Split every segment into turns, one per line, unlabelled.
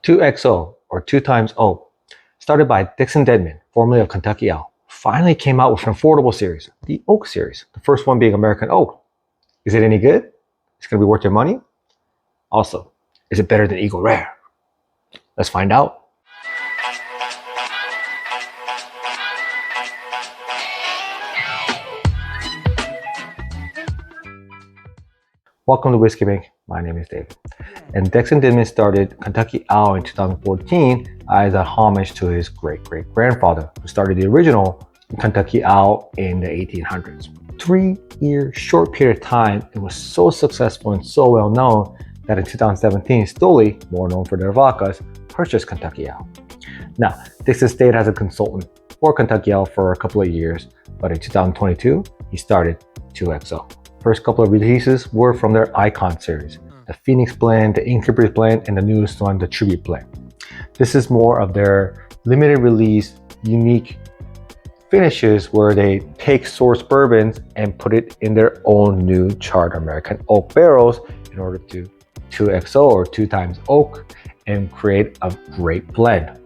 2XO, or 2 times O, started by Dixon Dedman, formerly of Kentucky Owl, finally came out with an affordable series, the Oak series, the first one being American Oak. Is it any good? It's going to be worth your money? Also, is it better than Eagle Rare? Let's find out. Welcome to Whiskey Bank. My name is David. And Dixon Dedman started Kentucky Owl in 2014 as a homage to his great-great-grandfather, who started the original Kentucky Owl in the 1800s. 3-year short period of time, it was so successful and so well known that in 2017, Stoli, more known for their vodkas, purchased Kentucky Owl. Now, Dixon stayed as a consultant for Kentucky Owl for a couple of years, but in 2022, he started 2XO. First couple of releases were from their Icon series, the Phoenix blend, the Incubus blend, and the newest one, the Tribute blend. This is more of their limited release, unique finishes where they take source bourbons and put it in their own new charred American oak barrels in order to 2XO or 2 times oak and create a great blend.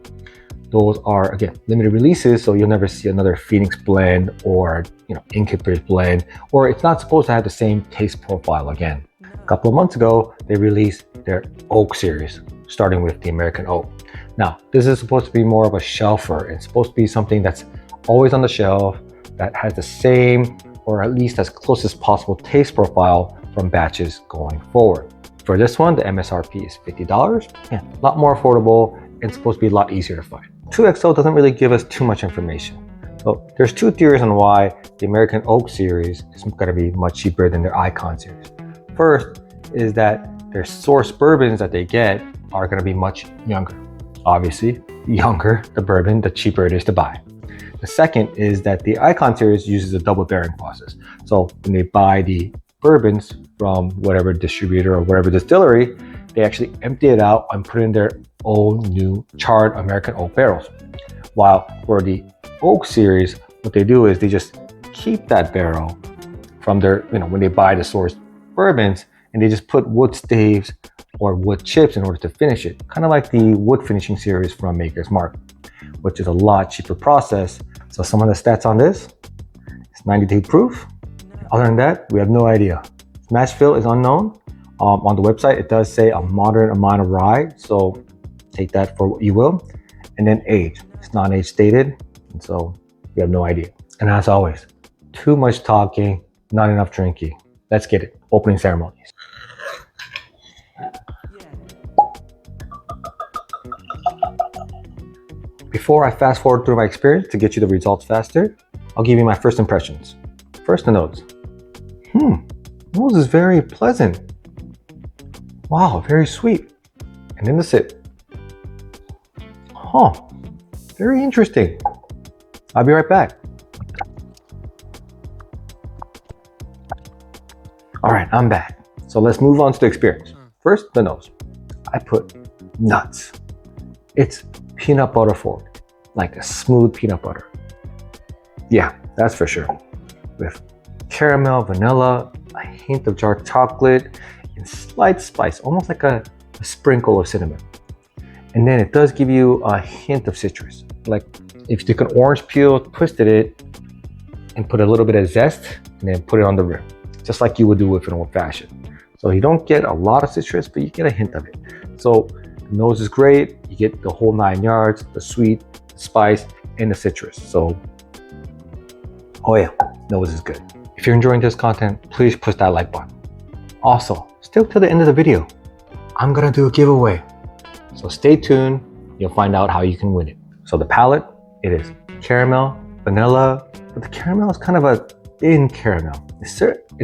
Those are, again, limited releases, so you'll never see another Phoenix blend or Incubus blend, or it's not supposed to have the same taste profile again. A couple of months ago, they released their Oak series, starting with the American Oak. Now, this is supposed to be more of a shelfer. It's supposed to be something that's always on the shelf, that has the same, or at least as close as possible taste profile from batches going forward. For this one, the MSRP is $50. Yeah, a lot more affordable and supposed to be a lot easier to find. 2XO doesn't really give us too much information. So there's 2 theories on why the American Oak series is going to be much cheaper than their Icon series. First is that their source bourbons that they get are going to be much younger. Obviously, the younger the bourbon, the cheaper it is to buy. The second is that the Icon series uses a double barreling process. So when they buy the bourbons from whatever distributor or whatever distillery, they actually empty it out and put in their own new charred American oak barrels. While for the Oak series, what they do is they just keep that barrel from their, when they buy the source bourbons, and they just put wood staves or wood chips in order to finish it. Kind of like the wood finishing series from Maker's Mark, which is a lot cheaper process. So some of the stats on this, it's 92 proof. Other than that, we have no idea. Mash fill is unknown. On the website, it does say a moderate amount of rye, so take that for what you will. And then age, it's not age stated, and so we have no idea. And as always, too much talking, not enough drinking. Let's get it. Opening ceremonies. Before I fast forward through my experience to get you the results faster, I'll give you my first impressions. First, the notes. Nose is very pleasant. Wow, very sweet. And then the sip. Very interesting. I'll be right back. All right, I'm back. So let's move on to the experience. First, the nose. I put nuts. It's peanut butter forward, like a smooth peanut butter. Yeah, that's for sure. With caramel, vanilla, a hint of dark chocolate, and slight spice, almost like a sprinkle of cinnamon. And then it does give you a hint of citrus. Like if you took an orange peel, twisted it, and put a little bit of zest, and then put it on the rim, just like you would do with an old fashioned. So you don't get a lot of citrus, but you get a hint of it. So the nose is great. You get the whole 9 yards, the sweet, the spice, and the citrus. So, oh yeah, nose is good. If you're enjoying this content, please push that like button. Also, still till the end of the video, I'm gonna do a giveaway. So stay tuned, you'll find out how you can win it. So the palate, it is caramel, vanilla, but the caramel is kind of a thin caramel. It's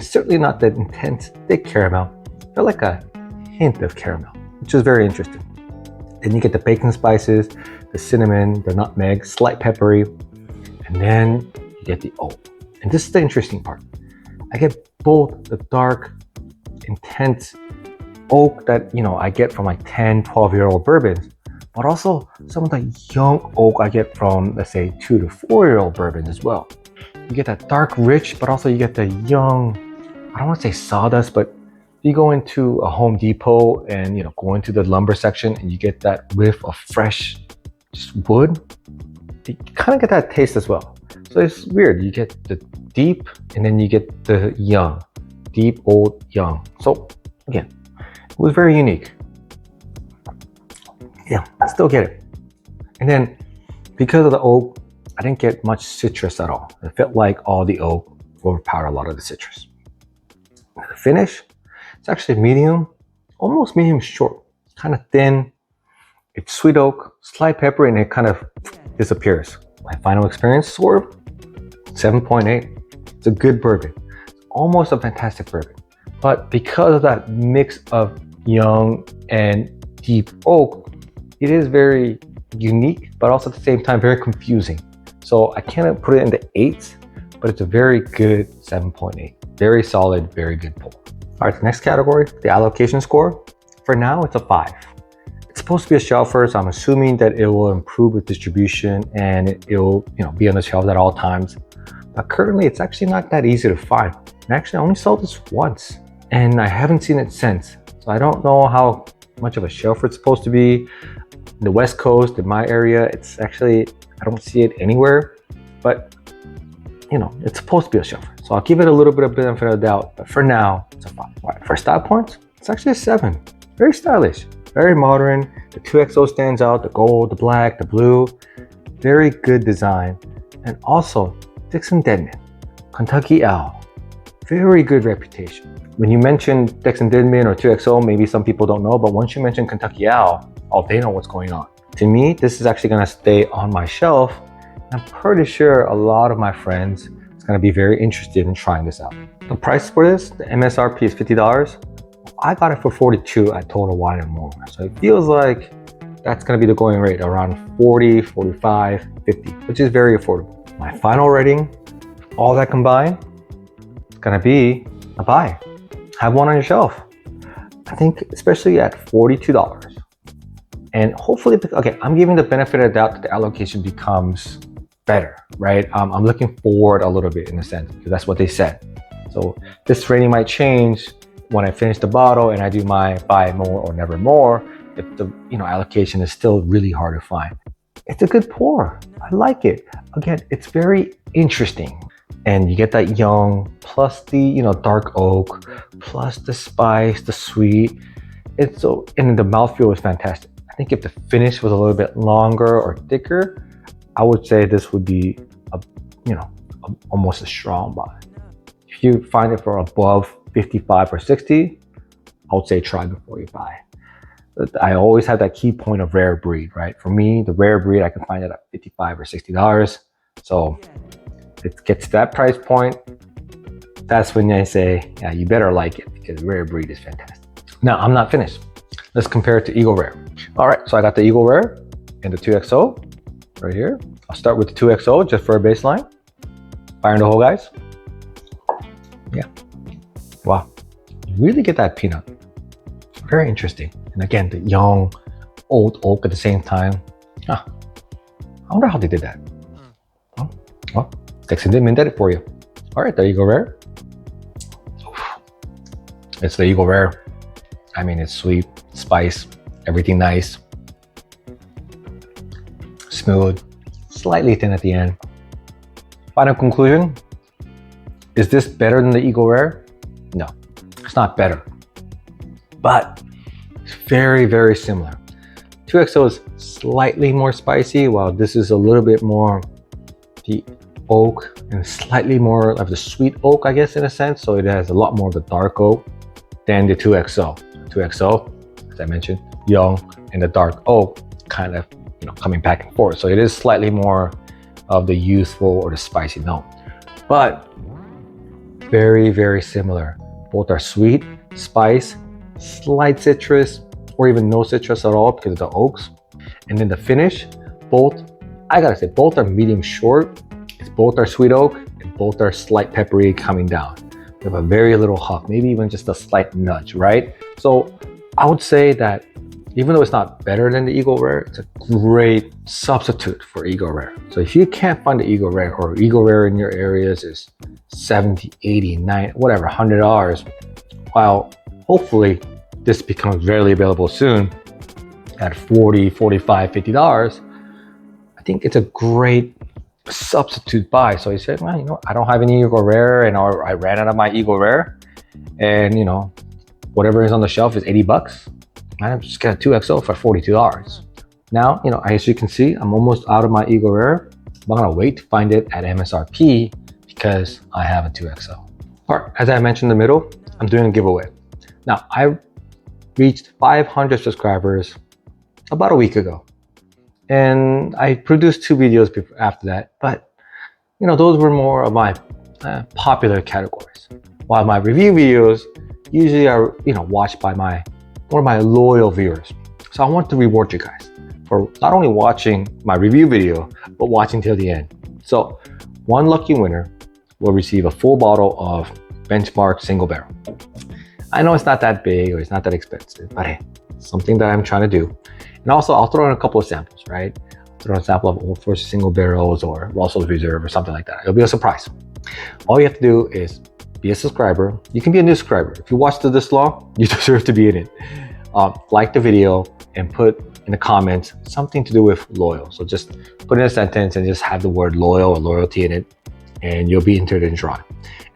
certainly not that intense, thick caramel, but like a hint of caramel, which is very interesting. Then you get the bacon spices, the cinnamon, the nutmeg, slight peppery, and then you get the oak. And this is the interesting part. I get both the dark, intense oak that I get from like 10, 12-year-old bourbons, but also some of the young oak I get from, let's say, 2 to 4-year-old bourbons as well. You get that dark, rich, but also you get the young, I don't want to say sawdust, but you go into a Home Depot and go into the lumber section and you get that whiff of fresh just wood, you kind of get that taste as well. So it's weird. You get the deep and then you get the young, deep, old, young. So again, it was very unique. Yeah, I still get it. And then because of the oak, I didn't get much citrus at all. It felt like all the oak overpowered a lot of the citrus. The finish, it's actually medium, almost medium short, kind of thin. It's sweet oak, slight pepper, and it kind of disappears. My final experience score, 7.8. It's a good bourbon. It's almost a fantastic bourbon. But because of that mix of young and deep oak, it is very unique, but also at the same time very confusing. So I can't put it in the 8s, but it's a very good 7.8. Very solid, very good pull. All right, the next category, the allocation score. For now, it's a 5. It's supposed to be a shelfer, so I'm assuming that it will improve with distribution and it'll be on the shelves at all times. But currently, it's actually not that easy to find. And actually, I only saw this once, and I haven't seen it since. So I don't know how much of a shelfer it's supposed to be. In the West Coast, in my area, it's actually, I don't see it anywhere, but it's supposed to be a shelfer. So I'll give it a little bit of benefit of the doubt, but for now, it's a 5. All right, for style points, it's actually a 7. Very stylish, very modern. The 2XO stands out, the gold, the black, the blue. Very good design. And also, Dixon Denman, Kentucky Owl. Very good reputation. When you mention Dixon Denman or 2XO, maybe some people don't know, but once you mention Kentucky Owl, they know what's going on. To me, this is actually gonna stay on my shelf. I'm pretty sure a lot of my friends is gonna be very interested in trying this out. The price for this, the MSRP is $50. I got it for $42 at Total Wine & More. So it feels like that's gonna be the going rate, around $40, $45, $50, which is very affordable. My final rating, all that combined, it's gonna be a buy. Have one on your shelf. I think especially at $42. And hopefully, okay, I'm giving the benefit of the doubt that the allocation becomes better, right? I'm looking forward a little bit in a sense, because that's what they said. So this rating might change when I finish the bottle and I do my buy more or never more, if the allocation is still really hard to find. It's a good pour. I like it. Again, it's very interesting. And you get that young, plus the dark oak, plus the spice, the sweet. And the mouthfeel is fantastic. I think if the finish was a little bit longer or thicker, I would say this would be almost a strong buy. If you find it for above 55 or 60, I would say try before you buy. I always have that key point of rare breed, right? For me, the rare breed, I can find it at $55 or $60. So it gets to that price point, that's when I say, yeah, you better like it, because rare breed is fantastic. Now, I'm not finished. Let's compare it to Eagle Rare. All right, so I got the Eagle Rare and the 2XO right here. I'll start with the 2XO just for a baseline. Fire in the hole, guys. Yeah. Wow. You really get that peanut. Very interesting. And again, the young, old oak at the same time. I wonder how they did that. Well, Dixon Denman did it for you. All right, the Eagle Rare. It's the Eagle Rare. I mean, it's sweet, spice, everything nice. Smooth, slightly thin at the end. Final conclusion, is this better than the Eagle Rare? No, it's not better, but it's very, very similar. 2XO is slightly more spicy, while this is a little bit more the oak and slightly more of the sweet oak, I guess, in a sense. So it has a lot more of the dark oak than the 2XO. 2XO, as I mentioned, young and the dark oak kind of coming back and forth. So it is slightly more of the youthful or the spicy note, but very, very similar. Both are sweet, spice, slight citrus, or even no citrus at all because of the oaks. And then the finish, both, I gotta say, both are medium short. Both are sweet oak and both are slight peppery coming down. You have a very little hop, maybe even just a slight nudge, right? So I would say that even though it's not better than the Eagle Rare, it's a great substitute for Eagle Rare. So if you can't find the Eagle Rare, or Eagle Rare in your areas is $70, $80, $90, whatever, $100, while hopefully this becomes readily available soon at $40, $45, $50. I think it's a great substitute buy. So he said, well, you know, I don't have any Eagle Rare, and I ran out of my Eagle Rare, and you know, whatever is on the shelf is 80 bucks. I just got a 2XO for $42. Now, you know, as you can see, I'm almost out of my Eagle Rare. I'm gonna wait to find it at MSRP because I have a 2XO. All right, as I mentioned in the middle, I'm doing a giveaway. Now, I reached 500 subscribers about a week ago, and I produced 2 videos after that, but you know, those were more of my popular categories, while my review videos usually are, you know, watched by one of my loyal viewers. So I want to reward you guys for not only watching my review video, but watching till the end. So one lucky winner will receive a full bottle of Benchmark single barrel. I know it's not that big or it's not that expensive, but hey, something that I'm trying to do. And also I'll throw in a couple of samples, right? I'll throw in a sample of Old Forester single barrels or Russell's Reserve or something like that. It'll be a surprise. All you have to do is be a subscriber. You can be a new subscriber. If you watched it this long, you deserve to be in it. Like the video and put in the comments something to do with loyal. So just put in a sentence and just have the word loyal or loyalty in it, and you'll be entered in the drawing.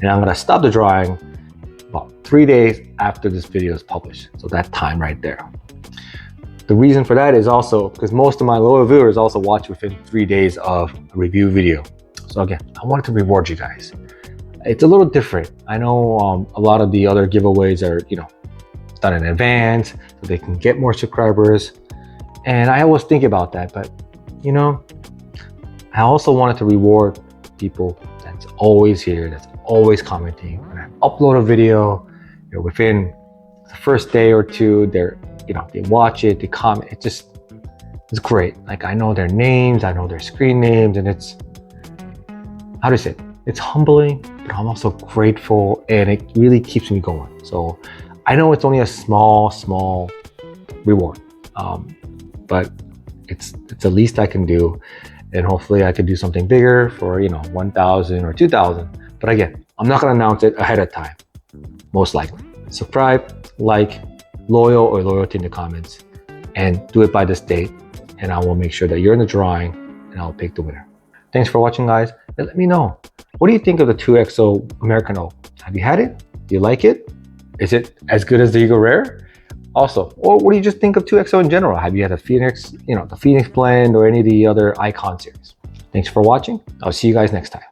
And I'm gonna stop the drawing about 3 days after this video is published. So that time right there. The reason for that is also because most of my loyal viewers also watch within 3 days of a review video. So again, I wanted to reward you guys. It's a little different. I know a lot of the other giveaways are, you know, done in advance so they can get more subscribers. And I always think about that, but you know, I also wanted to reward people that's always here, that's always commenting. When I upload a video, you know, within the first day or two, you know, they watch it, they comment. It's great. Like, I know their names, I know their screen names, and it's, how do you say it? It's humbling, but I'm also grateful, and it really keeps me going. So I know it's only a small reward, but it's the least I can do, and hopefully I can do something bigger for, you know, 1,000 or 2,000. But again, I'm not gonna announce it ahead of time, most likely. Subscribe, like, loyal or loyalty in the comments, and do it by this date, and I will make sure that you're in the drawing, and I'll pick the winner. Thanks for watching, guys, and let me know, what do you think of the 2XO American Oak? Have you had it? Do you like it? Is it as good as the Eagle Rare? Also, or what do you just think of 2XO in general? Have you had the Phoenix, you know, the Phoenix blend or any of the other Icon series? Thanks for watching. I'll see you guys next time.